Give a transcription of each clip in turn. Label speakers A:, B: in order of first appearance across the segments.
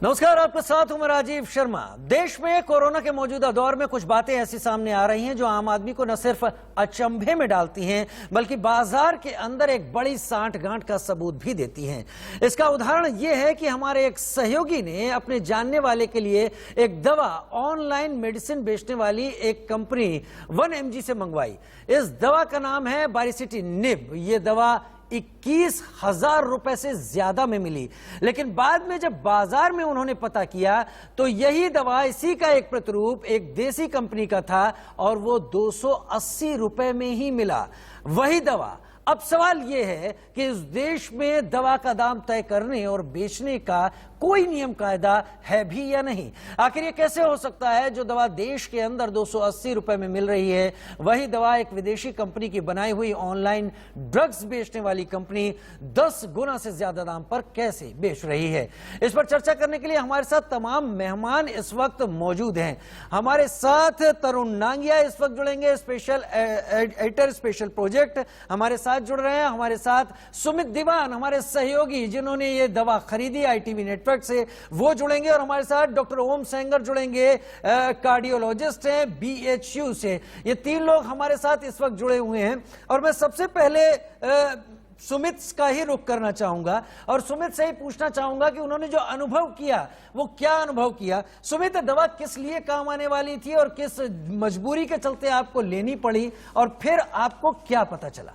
A: नमस्कार, आपके साथ हूं मैं राजीव शर्मा। देश में कोरोना के मौजूदा दौर में कुछ बातें ऐसी सामने आ रही हैं जो आम आदमी को न सिर्फ अचंभे में डालती हैं बल्कि बाजार के अंदर एक बड़ी सांठगांठ का सबूत भी देती हैं। इसका उदाहरण यह है कि हमारे एक सहयोगी ने अपने जानने वाले के लिए एक दवा ऑनलाइन मेडिसिन बेचने वाली एक कंपनी 1mg से मंगवाई। इस दवा का नाम है बारिसिटिनिब। ये दवा 21,000 रुपए से ज्यादा में मिली, लेकिन बाद में जब बाजार में उन्होंने पता किया तो यही दवा, इसी का एक प्रतिरूप एक देसी कंपनी का था और वो 280 रुपए में ही मिला। वही दवा। अब सवाल यह है कि इस देश में दवा का दाम तय करने और बेचने का कोई नियम कायदा है भी या नहीं। आखिर ये कैसे हो सकता है जो दवा देश के अंदर 280 रुपए में मिल रही है, वही दवा एक विदेशी कंपनी की बनाई हुई ऑनलाइन ड्रग्स बेचने वाली कंपनी 10 गुना से ज्यादा दाम पर कैसे बेच रही है। इस पर चर्चा करने के लिए हमारे साथ तमाम मेहमान इस वक्त मौजूद हैं। हमारे साथ तरुण नांगिया इस वक्त जुड़ेंगे, स्पेशल एडिटर स्पेशल प्रोजेक्ट हमारे साथ जुड़ रहे हैं। हमारे साथ सुमित दीवान, हमारे सहयोगी जिन्होंने ये दवा खरीदी ITV नेटवर्क से, वो जुड़ेंगे। और हमारे साथ डॉक्टर ओम सेंगर जुड़ेंगे, कार्डियोलॉजिस्ट हैं BHU से। ये तीन लोग हमारे साथ इस वक्त जुड़े हुए हैं और मैं सबसे पहले सुमित का ही रुख करना चाहूंगा और सुमित से ही पूछना चाहूंगा कि उन्होंने जो अनुभव किया वो क्या अनुभव किया। सुमित, दवा किस लिए काम आने वाली थी और किस मजबूरी के चलते आपको लेनी पड़ी और फिर आपको क्या पता चला?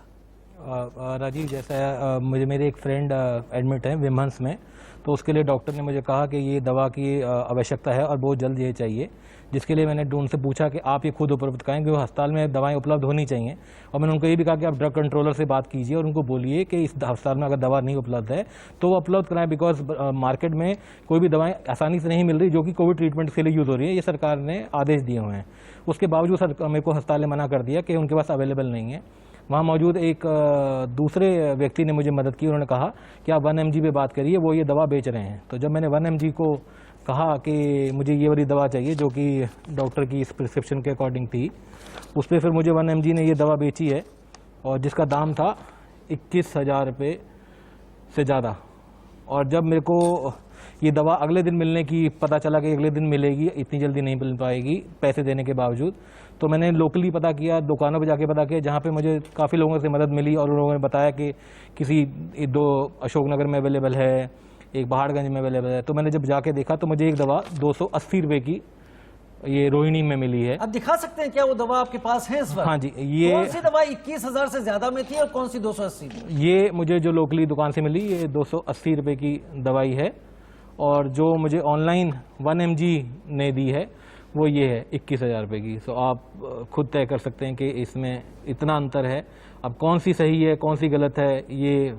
B: राजीव, जैसा मुझे मेरे एक फ्रेंड एडमिट है विमहंस में, तो उसके लिए डॉक्टर ने मुझे कहा कि ये दवा की आवश्यकता है और बहुत जल्द ये चाहिए, जिसके लिए मैंने उनसे पूछा कि आप ये खुद उपलब्ध कराएं, क्योंकि अस्पताल में दवाएं उपलब्ध होनी चाहिए। और मैंने उनको ये भी कहा कि आप ड्रग कंट्रोलर से बात कीजिए और उनको बोलिए कि इस अस्पताल में अगर दवा नहीं उपलब्ध है तो वो उपलब्ध कराएं, बिकॉज मार्केट में कोई भी दवाएं आसानी से नहीं मिल रही जो कि कोविड ट्रीटमेंट के लिए यूज़ हो रही है। ये सरकार ने आदेश दिए हुए हैं। उसके बावजूद मेरे को अस्पताल ने मना कर दिया कि उनके पास अवेलेबल नहीं है। वहाँ मौजूद एक दूसरे व्यक्ति ने मुझे मदद की। उन्होंने कहा कि आप 1mg पे बात करिए, वो ये दवा बेच रहे हैं। तो जब मैंने 1mg को कहा कि मुझे ये वाली दवा चाहिए जो कि डॉक्टर की इस प्रिस्क्रिप्शन के अकॉर्डिंग थी, उस पर फिर मुझे 1mg ने ये दवा बेची है और जिसका दाम था 21,000 रुपये से ज़्यादा। और जब मेरे को ये दवा अगले दिन मिलने की पता चला कि अगले दिन मिलेगी, इतनी जल्दी नहीं मिल पाएगी पैसे देने के बावजूद, तो मैंने लोकली पता किया, दुकानों पे जाके पता किया, जहाँ पे मुझे काफ़ी लोगों से मदद मिली। और उन लोगों ने बताया कि किसी 2 अशोकनगर में अवेलेबल है, एक पहाड़गंज में अवेलेबल है। तो मैंने जब जाके देखा तो मुझे एक दवा 280 रुपये की ये रोहिणी में मिली है।
A: आप दिखा सकते हैं क्या वो दवा आपके पास है इस वक्त?
B: हाँ जी। ये
A: कौन सी दवा 21,000 से ज्यादा में थी और कौन सी 280?
B: ये मुझे जो लोकली दुकान से मिली, ये 280 रुपये की दवाई है। और जो मुझे ऑनलाइन 1mg ने दी है वो ये है 21,000 रुपये की। सो आप खुद तय कर सकते हैं कि इसमें इतना अंतर है। अब कौन सी सही है कौन सी गलत है ये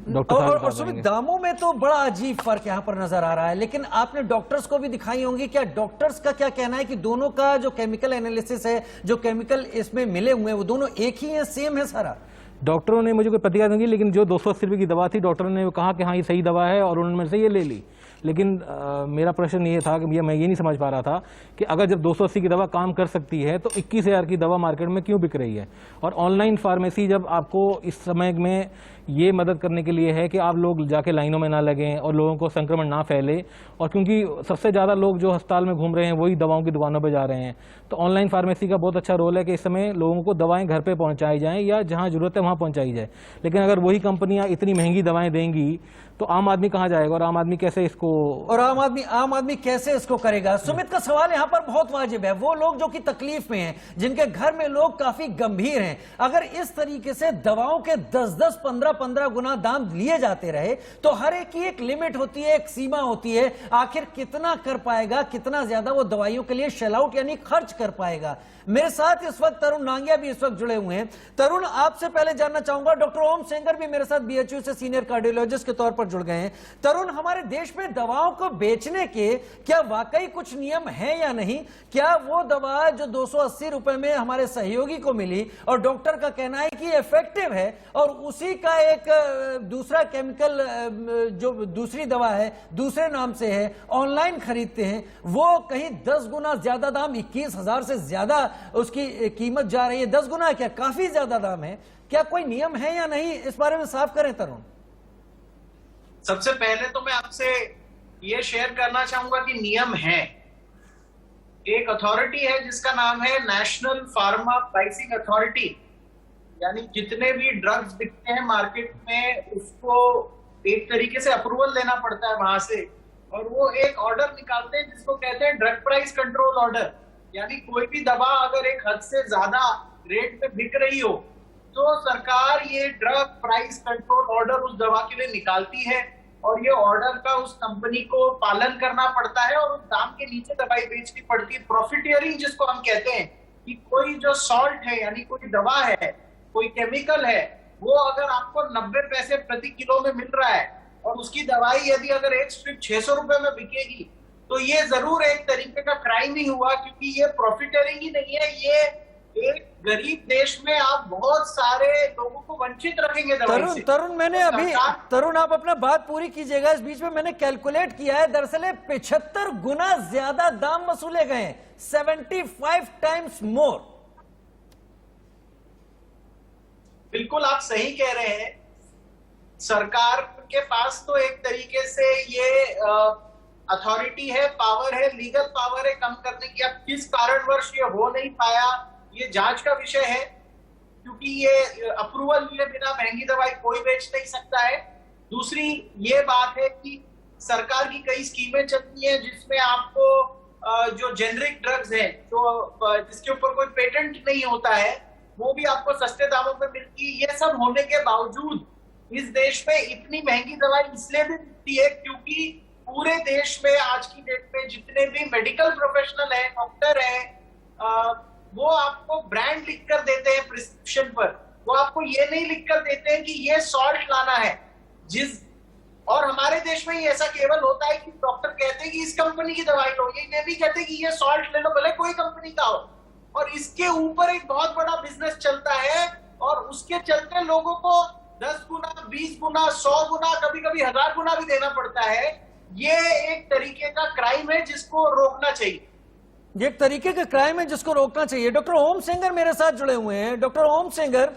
B: डॉक्टर साहब।
A: और सुमित, दामों में तो बड़ा अजीब फर्क यहाँ पर नजर आ रहा है, लेकिन आपने डॉक्टर्स को भी दिखाई होंगी। क्या डॉक्टर्स का क्या कहना है कि दोनों का जो केमिकल एनालिसिस है, जो केमिकल इसमें मिले हुए हैं, वो दोनों एक ही है, सेम है सारा?
B: डॉक्टरों ने मुझे कोई प्रतिक्रिया नहीं दी, लेकिन जो 280 रुपये की दवा थी, डॉक्टर ने कहा कि हाँ ये सही दवा है और उन्होंने मेरे से ये ले ली। लेकिन मेरा प्रश्न ये था कि मैं ये नहीं समझ पा रहा था कि अगर जब 280 की दवा काम कर सकती है तो 21,000 की दवा मार्केट में क्यों बिक रही है। और ऑनलाइन फार्मेसी जब आपको इस समय में ये मदद करने के लिए है कि आप लोग जाके लाइनों में ना लगें और लोगों को संक्रमण ना फैले, और क्योंकि सबसे ज़्यादा लोग जो अस्पताल में घूम रहे हैं वही दवाओं की दुकानों पर जा रहे हैं, तो ऑनलाइन फार्मेसी का बहुत अच्छा रोल है कि इस समय लोगों को दवाएं घर पे पहुंचाई जाएं या जहां जरूरत है वहां पहुंचाई जाए। लेकिन अगर वही कंपनियां इतनी महंगी दवाएं देंगी तो आम आदमी कहां जाएगा और आम आदमी कैसे इसको
A: आम आदमी कैसे इसको करेगा? सुमित का सवाल यहां पर बहुत वाजिब है। वो लोग जो कि तकलीफ में हैं, जिनके घर में लोग काफी गंभीर हैं, अगर इस तरीके से दवाओं के 10-10, 15-15 गुना दाम लिए जाते रहे तो हर एक की एक लिमिट होती है, एक सीमा होती है। आखिर कितना कर पाएगा, कितना ज्यादा वो दवाइयों के लिए शेल आउट यानी खर्च कर पाएगा? मेरे साथ इस वक्त तरुण नांगिया भी इस वक्त जुड़े हुए हैं। तरुण, आपसे पहले जानना चाहूंगा, डॉक्टर ओम सेंगर भी मेरे साथ BHU से सीनियर कार्डियोलॉजिस्ट के तौर पर जुड़ गए हैं। तरुण, हमारे देश में दवाओं को बेचने के क्या वाकई कुछ नियम है या नहीं? क्या वो दवा जो 280 रुपए में हमारे सहयोगी को मिली और डॉक्टर का कहना है कि इफेक्टिव है, और उसी का एक दूसरा केमिकल जो दूसरी दवा है दूसरे नाम से है, ऑनलाइन खरीदते हैं, वो कहीं 10 गुना ज्यादा दाम, 21,000 से ज्यादा उसकी कीमत जा रही है? 10 गुना क्या, काफी ज्यादा दाम है। क्या कोई नियम है या नहीं, इस बारे में साफ करें तरुण।
C: सबसे पहले तो मैं आपसे ये शेयर करना चाहूंगा कि नियम है। एक अथॉरिटी है जिसका नाम है नेशनल फार्मा प्राइसिंग अथॉरिटी, यानी जितने भी ड्रग्स बिकते हैं मार्केट में उसको एक तरीके से अप्रूवल लेना पड़ता है वहां से, और वो एक ऑर्डर निकालते हैं जिसको कहते हैं ड्रग प्राइस कंट्रोल ऑर्डर। यानी कोई भी दवा अगर एक हद से ज्यादा रेट पे बिक रही हो तो सरकार ये ड्रग प्राइस कंट्रोल ऑर्डर उस दवा के लिए निकालती है, और ये ऑर्डर का उस कंपनी को पालन करना पड़ता है और उस दाम के नीचे दवाई बेचनी पड़ती है। प्रॉफिटियरिंग जिसको हम कहते हैं कि कोई जो सॉल्ट है यानी कोई दवा है, कोई केमिकल है, वो अगर आपको 90 पैसे प्रति किलो में मिल रहा है और उसकी दवाई यदि अगर एक स्ट्रिप 600 रुपए में बिकेगी तो ये जरूर एक तरीके का क्राइम ही हुआ, क्योंकि ये प्रॉफिटियरिंग ही नहीं है, ये एक गरीब देश में आप बहुत सारे लोगों को वंचित रखेंगे दवाई से।
A: तरुण मैंने अभी तरुण आप अपना बात पूरी कीजिएगा, इस बीच में मैंने कैलकुलेट किया है, दरअसल 75 गुना ज्यादा दाम वसूले गए, 75 टाइम्स मोर।
C: बिल्कुल आप सही कह रहे हैं। सरकार के पास तो एक तरीके से ये अथॉरिटी है, पावर है, लीगल पावर है कम करने की। अब किस कारणवश ये हो नहीं पाया ये जांच का विषय है, क्योंकि ये अप्रूवल लिए बिना महंगी दवाई कोई बेच नहीं सकता है। दूसरी ये बात है कि सरकार की कई स्कीमें चलती हैं जिसमें आपको जो जेनरिक ड्रग्स हैं जो जिसके ऊपर कोई पेटेंट नहीं होता है वो भी आपको सस्ते दामों पे मिलती है। ये सब होने के बावजूद इस देश में इतनी महंगी दवाई इसलिए भी मिलती है क्योंकि पूरे देश में आज की डेट में जितने भी मेडिकल प्रोफेशनल हैं, डॉक्टर हैं, वो आपको ब्रांड लिख कर देते हैं प्रिस्क्रिप्शन पर, वो आपको ये नहीं लिख कर देते हैं कि ये सॉल्ट लाना है। और हमारे देश में ही ऐसा केवल होता है कि डॉक्टर कहते हैं कि इस कंपनी की दवाई लो, ये नहीं कहते कि ये सॉल्ट ले लो, भले कोई कंपनी का हो। और इसके ऊपर एक बहुत बड़ा बिजनेस चलता है और उसके चलते लोगों को 10 गुना, 20 गुना, 100 गुना, कभी कभी 1000 गुना भी देना पड़ता है। ये एक तरीके का क्राइम है जिसको रोकना चाहिए।
A: ये एक तरीके का क्राइम है जिसको रोकना चाहिए। डॉक्टर ओम सेंगर मेरे साथ जुड़े हुए हैं। डॉक्टर ओम सेंगर,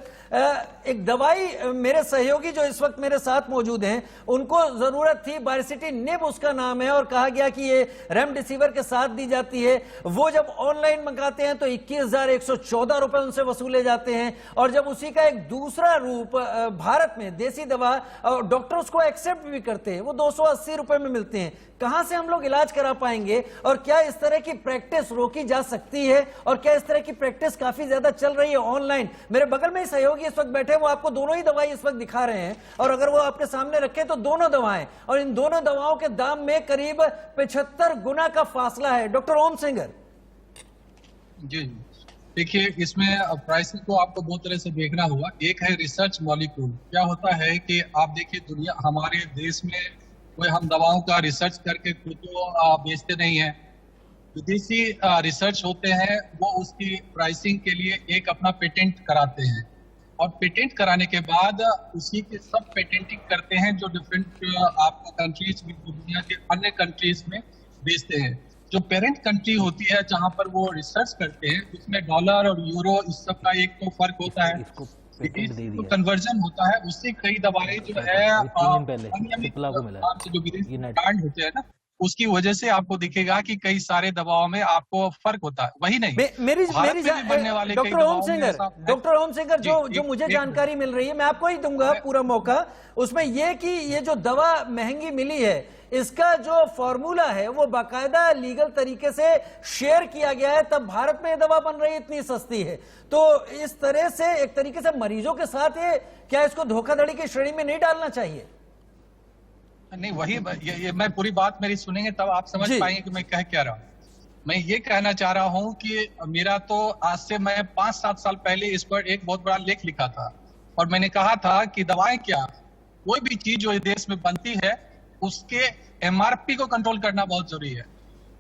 A: एक दवाई मेरे सहयोगी जो इस वक्त मेरे साथ मौजूद हैं उनको जरूरत थी, बारसिटिनिब उसका नाम है, और कहा गया कि ये रेमडेसिविर के साथ दी जाती है। वो जब ऑनलाइन मंगाते हैं तो 21,114 रुपए उनसे वसूले जाते हैं, और जब उसी का एक दूसरा रूप भारत में देसी दवा डॉक्टर उसको एक्सेप्ट भी करते हैं वो 280 रुपए में मिलते हैं। कहां से हम लोग इलाज करा पाएंगे, और क्या इस तरह की प्रैक्टिस रोकी जा सकती है, और क्या इस तरह की प्रैक्टिस काफी ज्यादा चल रही है ऑनलाइन? मेरे बगल में ही सहयोगी इस वक्त बैठे, वो आपको दोनों ही दवाई इस वक्त दिखा रहे हैं, और अगर वो आपके सामने रखे तो दोनों दवाएं, और इन दोनों दवाओं के दाम में करीब 75 गुना का फासला है। डॉक्टर ओम सेंगर
D: जी, देखिए इसमें प्राइसिंग को आपको दो तरह से देखना होगा। एक है रिसर्च मॉलिक्यूल। क्या होता है कि आप देखिए दुनिया, हमारे देश में कोई हम दवाओं का रिसर्च करके खुद तो बेचते नहीं है, विदेशी रिसर्च होते हैं, वो उसकी प्राइसिंग के लिए एक अपना पेटेंट कराते हैं, और पेटेंट कराने के बाद उसी के सब पेटेंटिंग करते हैं जो डिफरेंट आपको कंट्रीज, दुनिया के अन्य कंट्रीज में बेचते हैं। जो पेरेंट कंट्री होती है जहां पर वो रिसर्च करते हैं उसमें डॉलर और यूरो इस सब का एक तो फर्क होता है, तो कन्वर्जन होता है। उससे कई दवाएं जो है जो विदेशी ब्रांड होते हैं ना, उसकी वजह से आपको दिखेगा कि कई सारे दवाओं में आपको फर्क होता है। वही नहीं,
A: बनने वाले डॉक्टर ओम सेंगर जो मुझे जानकारी मिल रही है, मैं आपको ही दूंगा पूरा मौका, उसमें यह कि ये जो दवा महंगी मिली है इसका जो फॉर्मूला है वो बाकायदा लीगल तरीके से शेयर किया गया है, तब भारत में ये दवा बन रही है, इतनी सस्ती है। तो इस तरह से एक तरीके से मरीजों के साथ ये क्या इसको धोखाधड़ी की श्रेणी में नहीं डालना चाहिए?
D: नहीं, वही ये मैं पूरी बात मेरी सुनेंगे तब आप समझ पाएंगे कि मैं कह क्या रहा हूँ। मैं ये कहना चाह रहा हूँ कि मेरा तो आज से मैं 5-7 साल पहले इस पर एक बहुत बड़ा लेख लिखा था, और मैंने कहा था कि दवाएं क्या, कोई भी चीज जो इस देश में बनती है उसके एमआरपी को कंट्रोल करना बहुत जरूरी है,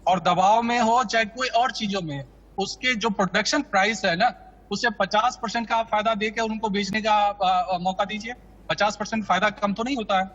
D: और दवाओं में हो चाहे कोई और चीजों में, उसके जो प्रोडक्शन प्राइस है ना उसे 50% का फायदा देकर उनको बेचने का मौका दीजिए। 50% फायदा कम तो नहीं होता है।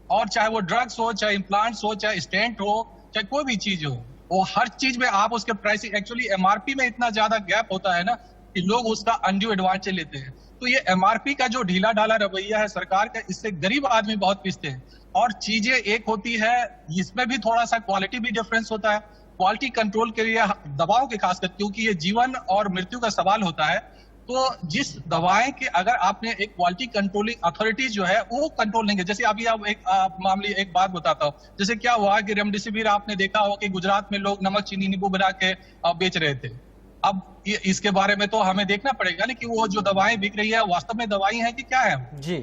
D: और चाहे वो ड्रग्स हो, चाहे इम्प्लांट्स हो, चाहे स्टेंट हो, चाहे कोई भी चीज हो, वो हर चीज में आप उसके प्राइसिंग, एक्चुअली एमआरपी में इतना ज्यादा गैप होता है ना कि लोग उसका अनड्यू एडवांटेज लेते हैं। तो ये एमआरपी का जो ढीला ढाला रवैया है सरकार का, इससे गरीब आदमी बहुत पिसते हैं। और चीजें एक होती है, इसमें भी थोड़ा सा क्वालिटी भी डिफरेंस होता है। क्वालिटी कंट्रोल के लिए दवाओं के खासकर, क्योंकि ये जीवन और मृत्यु का सवाल होता है, तो जिस दवाएं के अगर आपने एक क्वालिटी कंट्रोलिंग अथॉरिटी जो है वो कंट्रोल नहीं है, जैसे अभी आप मामले एक बात बताता हूँ, जैसे क्या हुआ कि रेमडेसिविर आपने देखा हो कि गुजरात में लोग नमक चीनी नींबू बना के बेच रहे थे। अब इसके बारे में तो हमें देखना पड़ेगा ना कि वो जो दवाएं बिक रही है वास्तव में दवाई है कि क्या है
A: जी।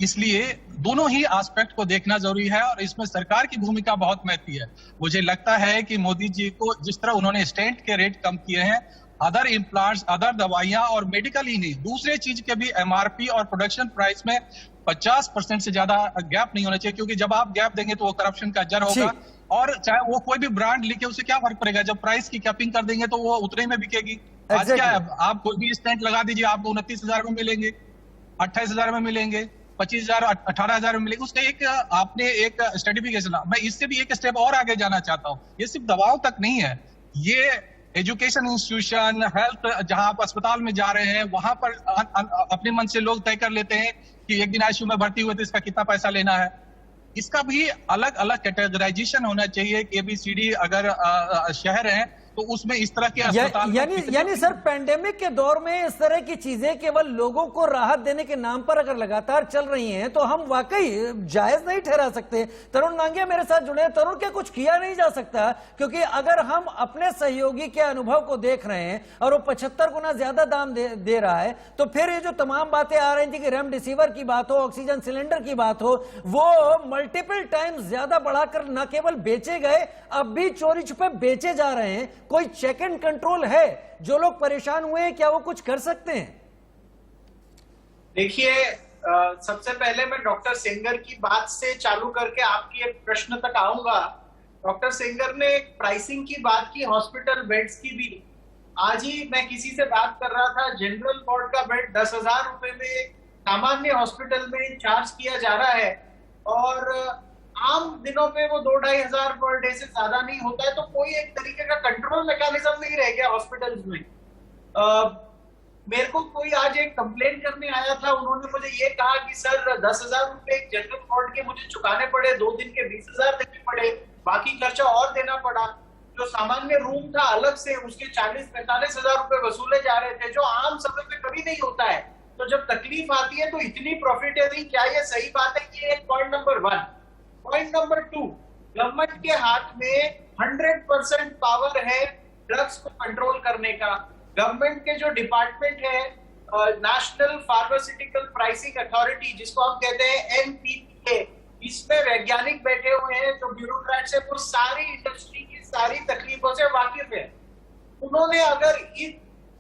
D: इसलिए दोनों ही एस्पेक्ट को देखना जरूरी है और इसमें सरकार की भूमिका बहुत महत्वपूर्ण है। मुझे लगता है कि मोदी जी को जिस तरह उन्होंने स्टेंट के रेट कम किए हैं, अदर इम्प्लांट्स, अदर दवाइयां और मेडिकल ही नहीं, दूसरे चीज के भी एमआरपी और प्रोडक्शन प्राइस में 50% से ज्यादा गैप नहीं होना चाहिए, क्योंकि जब आप गैप देंगे तो वो करप्शन का जड़ होगा। और चाहे वो कोई भी ब्रांड लिखे, उसे क्या फर्क पड़ेगा, जब प्राइस की कैपिंग कर देंगे तो वो उतने में बिकेगी। आज क्या है, आप कोई भी स्टेंट लगा दीजिए, आपको 29,000 में मिलेंगे, 28,000 में मिलेंगे, 25,000, 18,000 में मिलेगा। उसका एक आपने एक सर्टिफिकेशन। मैं इससे भी एक स्टेप और आगे जाना चाहता हूँ, ये सिर्फ दवाओं तक नहीं है, ये एजुकेशन इंस्टीट्यूशन, हेल्थ, जहां आप अस्पताल में जा रहे हैं वहां पर अपने मन से लोग तय कर लेते हैं कि एक दिन आईसीयू में भर्ती हुए तो इसका कितना पैसा लेना है। इसका भी अलग अलग कैटेगराइजेशन होना चाहिए कि ABCD अगर शहर है तो उसमें इस तरह के अस्पताल
A: यानी सर, पेंडेमिक के दौर में इस तरह की चीजें केवल लोगों को राहत देने के नाम पर अगर लगातार चल रही हैं तो हम वाकई जायज नहीं ठहरा सकते। तरुण नांगिया मेरे साथ जुड़े हैं। तरुण, क्या कुछ किया नहीं जा सकता? क्योंकि अगर हम अपने सहयोगी के अनुभव को देख रहे हैं और वो 75 गुना ज्यादा दाम दे रहा है, तो फिर ये जो तमाम बातें आ रही थी कि रेमडेसिविर की बात हो, ऑक्सीजन सिलेंडर की बात हो, वो मल्टीपल टाइम्स ज्यादा बढ़ाकर न केवल बेचे गए, अब भी चोरी छुपे बेचे जा रहे हैं। कोई चेक एंड कंट्रोल है? जो लोग परेशान हुए हैं, क्या वो कुछ कर सकते हैं?
C: देखिए, सबसे पहले मैं डॉक्टर सेंगर की बात से चालू करके आपकी एक प्रश्न तक आऊंगा। डॉक्टर सेंगर ने एक प्राइसिंग की बात की, हॉस्पिटल बेड्स की भी। आज ही मैं किसी से बात कर रहा था, जनरल वार्ड का बेड 10,000 रुपए में सामान्य हॉस्पिटल में चार्ज किया जा रहा है, और आम दिनों में वो 2-2,500 पर डे से ज्यादा नहीं होता है। तो कोई एक तरीके का कंट्रोल मैकेनिज्म नहीं रह गया हॉस्पिटल्स में। मेरे को कोई आज एक कंप्लेन करने आया था, उन्होंने मुझे ये कहा कि सर 10,000 रुपए जनरल वार्ड के मुझे चुकाने पड़े, 2 दिन के 20,000 देने पड़े, बाकी खर्चा और देना पड़ा। जो सामान्य रूम था अलग से, उसके 40-45,000 रुपए वसूले जा रहे थे, जो आम समय में कभी नहीं होता है। तो जब तकलीफ आती है तो इतनी प्रॉफिटेबल, क्या ये सही बात है? ये एक point number 1। Point number 2, government के हाथ में 100% पावर है ड्रग्स को कंट्रोल करने का। गवर्नमेंट के जो डिपार्टमेंट है, नेशनल फार्मास्यूटिकल प्राइसिंग अथॉरिटी, जिसको हम कहते हैं NPPA, इसमें वैज्ञानिक बैठे हुए हैं जो ब्यूरोक्रेट्स है, वो सारी इंडस्ट्री की सारी तकलीफों से वाकिफ है। उन्होंने अगर इन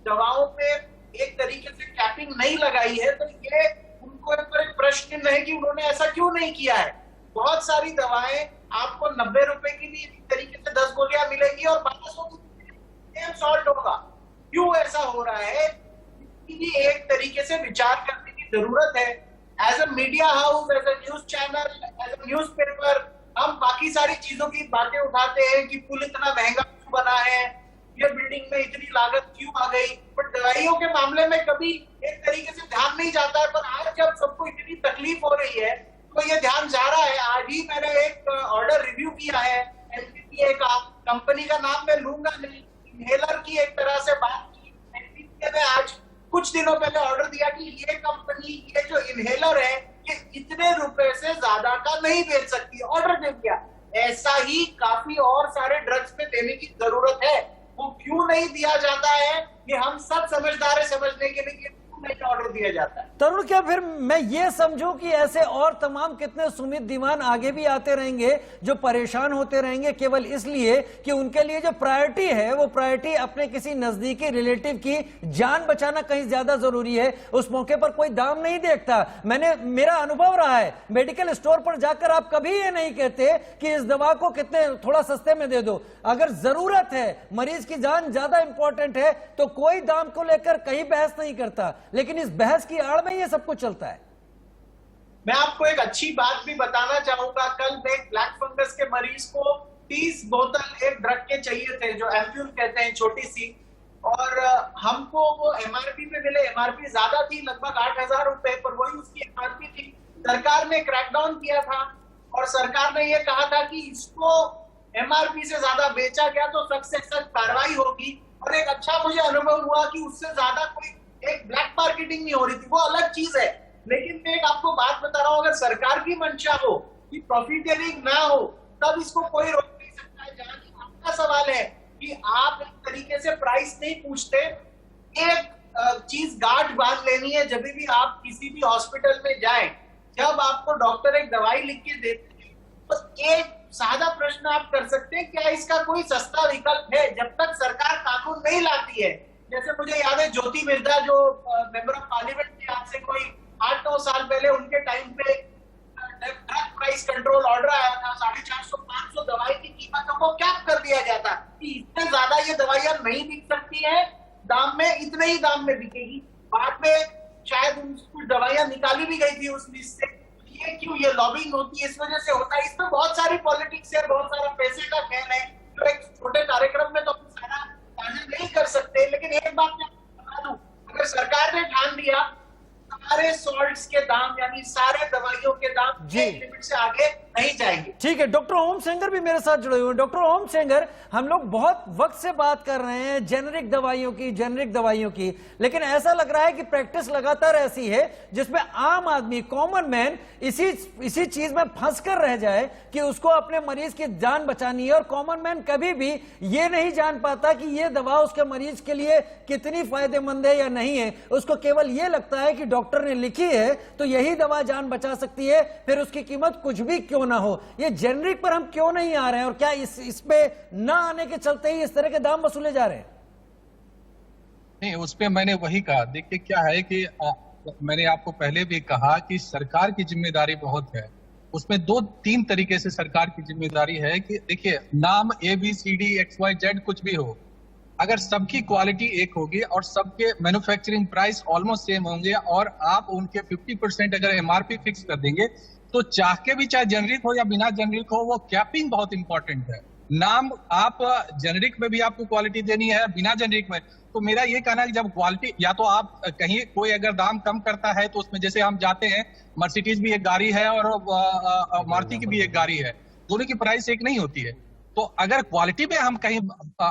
C: दवाओं पे एक तरीके से कैपिंग नहीं लगाई है तो ये उनको एक प्रश्न है कि उन्होंने ऐसा क्यों नहीं किया है। बहुत सारी दवाएं आपको 90 रुपए की भी इस तरीके से 10 गोलियां मिलेगी और 1200 की सॉल्ट होगा। क्यों ऐसा हो रहा है? इसकी एक तरीके से विचार करने की जरूरत है। As a media house, as a news channel, as a newspaper, हम बाकी सारी चीजों की बातें उठाते हैं कि पुल इतना महंगा क्यों बना है, ये बिल्डिंग में इतनी लागत क्यों आ गई, बट दवाइयों के मामले में कभी एक तरीके से ध्यान नहीं जाता है। पर आज जब सबको इतनी तकलीफ हो रही है तो ये ध्यान जा रहा है। आज ही मैंने एक ऑर्डर रिव्यू किया है NPPA का, कंपनी का नाम मैं लूंगा नहीं, इनहेलर की एक तरह से बात की। NPPA ने आज कुछ दिनों पहले ऑर्डर दिया कि ये कंपनी, ये जो इनहेलर है, ये इतने रुपए से ज्यादा का नहीं बेच सकती, ऑर्डर दे दिया। ऐसा ही काफी और सारे ड्रग्स पे देने की जरूरत है। वो क्यों नहीं दिया जाता है, ये हम सब समझदार है समझने के लिए कि ऑर्डर दिया जाता है।
A: तरुण, क्या फिर मैं ये समझूं कि ऐसे और तमाम कितने सुमित दीवान आगे भी आते रहेंगे जो परेशान होते रहेंगे केवल इसलिए कि उनके लिए जो प्रायोरिटी है वो प्रायोरिटी अपने किसी नजदीकी रिलेटिव की जान बचाना कहीं ज्यादा जरूरी है, उस मौके पर कोई दाम नहीं देखता। मेरा अनुभव रहा है, मेडिकल स्टोर पर जाकर आप कभी ये नहीं कहते कि इस दवा को कितने थोड़ा सस्ते में दे दो। अगर जरूरत है, मरीज की जान ज्यादा इंपॉर्टेंट है, तो कोई दाम को लेकर कहीं बहस नहीं करता। लेकिन इस बहस की आड़ में ये सब कुछ चलता है।
C: मैं आपको एक अच्छी बात भी बताना चाहूंगा। कल मैं एक ब्लैक फंगस के मरीज को 30 बोतल एक ड्रग के चाहिए थे, जो एम्प्यूल कहते हैं, छोटी सी। और हमको वो एमआरपी पे मिले, एमआरपी ज्यादा थी, लगभग 8,000 रुपए, पर वही उसकी एमआरपी थी। सरकार ने क्रैकडाउन किया था और सरकार ने ये कहा था कि इसको एमआरपी से ज्यादा बेचा गया तो सख्त से सख्त कार्रवाई होगी। और एक अच्छा मुझे अनुभव हुआ कि उससे ज्यादा कोई एक ब्लैक मार्केटिंग नहीं हो रही थी, वो अलग चीज है। लेकिन मैं एक आपको बात बता रहा हूँ, अगर सरकार की मंशा हो कि प्रॉफिटियरिंग ना हो, तब इसको कोई रोक नहीं सकता है। जहां तक आपका सवाल है कि आप एक तरीके से प्राइस नहीं पूछते, एक चीज गांठ बांध लेनी है। जब भी आप किसी भी हॉस्पिटल में जाएं, जब आपको डॉक्टर एक दवाई लिख के देते हैं, तो एक सादा प्रश्न आप कर सकते हैं, क्या इसका कोई सस्ता विकल्प है? जब तक सरकार कानून नहीं लाती है, जैसे मुझे याद है ज्योति मिर्धा जो मेंबर ऑफ पार्लियामेंट थे, आज से कोई 8-9 साल पहले, उनके टाइम पे ड्रग प्राइस कंट्रोल ऑर्डर आया था। 450-500 दवाई की कीमतों को कैप कर दिया गया था कि इससे ज्यादा ये दवाइयां नहीं बिक सकती है, दाम में इतने ही दाम में बिकेगी। बाद में शायद कुछ दवाइयां निकाली भी गई थी उस लिस्ट से। ये क्यों? ये लॉबिंग होती है, इस वजह से होता है। इसमें बहुत सारी पॉलिटिक्स है, बहुत सारा पैसे का खेल है, जो एक छोटे कार्यक्रम में तो हम सारा साझा नहीं कर सकते। लेकिन एक बात मैं बता दूं, अगर सरकार ने ठान दिया सारे सॉल्ट्स के दाम, यानी सारे दवाइयों के दाम एक लिमिट से आगे नहीं जाएंगे।
A: ठीक है, डॉक्टर ओम सेंगर भी मेरे साथ जुड़े हुए हैं। डॉक्टर ओम सेंगर, हम लोग बहुत वक्त से बात कर रहे हैं जेनेरिक दवाइयों की, लेकिन ऐसा लग रहा है कि प्रैक्टिस लगातार ऐसी है जिसमें आम आदमी, कॉमन मैन इसी चीज में फंस कर रह जाए कि उसको अपने मरीज की जान बचानी है, और कॉमन मैन कभी भी ये नहीं जान पाता कि ये दवा उसके मरीज के लिए कितनी फायदेमंद है या नहीं है। उसको केवल ये लगता है कि डॉक्टर ने लिखी है तो यही दवा जान बचा सकती है, फिर उसकी कीमत कुछ भी क्यों ना हो। ये जेनरिक पर हम क्यों नहीं आ रहे हैं, और क्या इस पे ना आने के चलते ही इस तरह के दाम वसूले जा रहे हैं?
D: नहीं, उस पे मैंने वही कहा। देखिए क्या है कि मैंने आपको पहले भी कहा कि सरकार की जिम्मेदारी बहुत है। उसमें 2-3 तरीके से सरकार की जिम्मेदारी है कि देखिए, नाम ABCD XYZ कुछ भी हो, अगर सबकी क्वालिटी एक होगी और सबके मैन्युफैक्चरिंग प्राइस ऑलमोस्ट सेम होंगे और आप उनके 50% अगर एमआरपी फिक्स कर देंगे, तो चाह के भी, चाहे जेनरिक हो या बिना जेनरिक हो, वो कैपिंग बहुत इंपॉर्टेंट है। नाम आप जेनरिक में भी आपको क्वालिटी देनी है, बिना जेनरिक में। तो मेरा ये कहना है कि जब क्वालिटी, या तो आप कहीं कोई अगर दाम कम करता है तो उसमें, जैसे हम जाते हैं, मर्सिडीज भी एक गाड़ी है और मारुति की भी एक गाड़ी है, दोनों की प्राइस एक नहीं होती है। तो अगर क्वालिटी में हम कहीं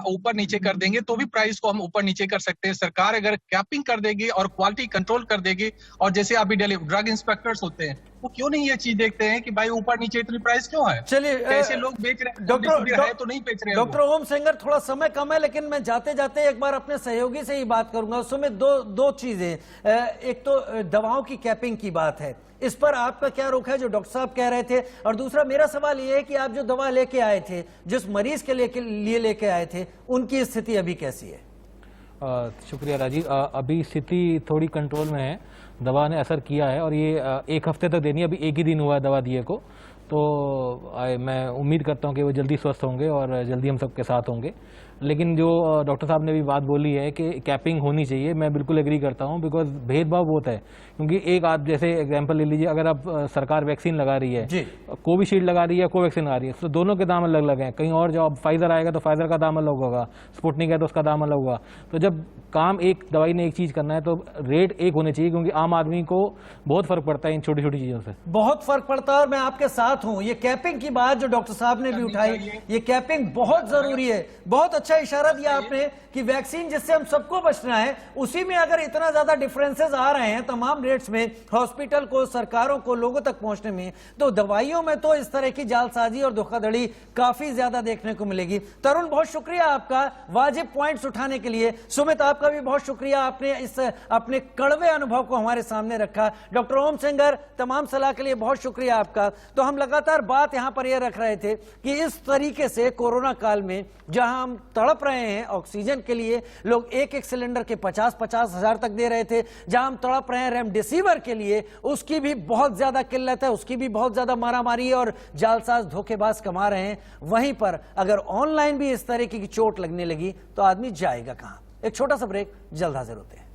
D: ऊपर नीचे कर देंगे तो भी प्राइस को हम ऊपर नीचे कर सकते हैं। सरकार अगर कैपिंग कर देगी और क्वालिटी कंट्रोल कर देगी, और जैसे अभी ड्रग इंस्पेक्टर्स होते हैं, वो क्यों नहीं ये चीज देखते हैं कि भाई ऊपर नीचे इतनी प्राइस क्यों है?
A: चलिए,
D: कैसे लोग बेच रहे हैं,
A: डॉक्टर
D: तो नहीं बेच रहे हैं।
A: डॉक्टर ओम सेंगर, थोड़ा समय कम है, लेकिन मैं जाते जाते एक बार अपने सहयोगी से ही बात करूंगा। उसमें दो चीजें, एक तो दवाओं की कैपिंग की बात है, इस पर आपका क्या रुख है जो डॉक्टर साहब कह रहे थे, और दूसरा मेरा सवाल यह है कि आप जो दवा लेके आए थे, जिस मरीज के लिए लेके आए थे, उनकी स्थिति अभी कैसी है?
B: शुक्रिया राजीव। अभी स्थिति थोड़ी कंट्रोल में है, दवा ने असर किया है, और ये 1 हफ्ते तक देनी है। अभी 1 ही दिन हुआ है दवा दिए को, तो मैं उम्मीद करता हूँ कि वो जल्दी स्वस्थ होंगे और जल्दी हम सबके साथ होंगे। लेकिन जो डॉक्टर साहब ने भी बात बोली है कि कैपिंग होनी चाहिए, मैं बिल्कुल एग्री करता हूं, बिकॉज भेदभाव बहुत है। क्योंकि एक आप जैसे एग्जांपल ले लीजिए, अगर आप सरकार वैक्सीन लगा रही है, कोविशील्ड लगा रही है, कोवैक्सीन लगा रही है, तो दोनों के दाम अलग अलग हैं। कहीं और जब फाइजर आएगा तो फाइजर का दाम अलग होगा, स्पुतनिक है तो उसका दाम अलग होगा। तो जब काम एक दवाई ने एक चीज करना है तो रेट एक होने चाहिए, क्योंकि आम आदमी को बहुत फर्क पड़ता है इन छोटी छोटी चीजों से,
A: बहुत फर्क पड़ता है। और मैं आपके साथ हूं। ये कैपिंग की बात जो डॉक्टर साहब ने भी उठाई, ये कैपिंग बहुत जरूरी है। बहुत अच्छा इशारा दिया आपने कि वैक्सीन जिससे हम सबको बचना है, उसी में अगर इतना ज्यादा डिफरेंसेस आ रहे हैं तमाम रेट्स में, हॉस्पिटल को, सरकारों को, लोगों तक पहुंचने में, तो दवाइयों में तो इस तरह की जालसाजी और धोखाधड़ी काफी ज्यादा देखने को मिलेगी। तरुण, बहुत शुक्रिया आपका वाजिब पॉइंट्स उठाने के लिए। सुमित, आपका भी बहुत शुक्रिया, आपने इस अपने कड़वे अनुभव को हमारे सामने रखा। डॉक्टर ओम सेंगर, तमाम सलाह के लिए बहुत शुक्रिया आपका। तो हम लगातार बात यहां पर यह रख रहे थे कि इस तरीके से कोरोना काल में जहां हम तड़प रहे हैं ऑक्सीजन के लिए, लोग एक एक सिलेंडर के 50-50 हजार तक दे रहे थे, जहां हम तड़प रहे हैं रेमडेसिविर के लिए, उसकी भी बहुत ज्यादा किल्लत है, उसकी भी बहुत ज्यादा मारामारी है और जालसाज धोखेबाज कमा रहे हैं। वहीं पर अगर ऑनलाइन भी इस तरीके की चोट लगने लगी तो आदमी जाएगा कहां? एक छोटा सा ब्रेक, जल्द हाजिर होते हैं।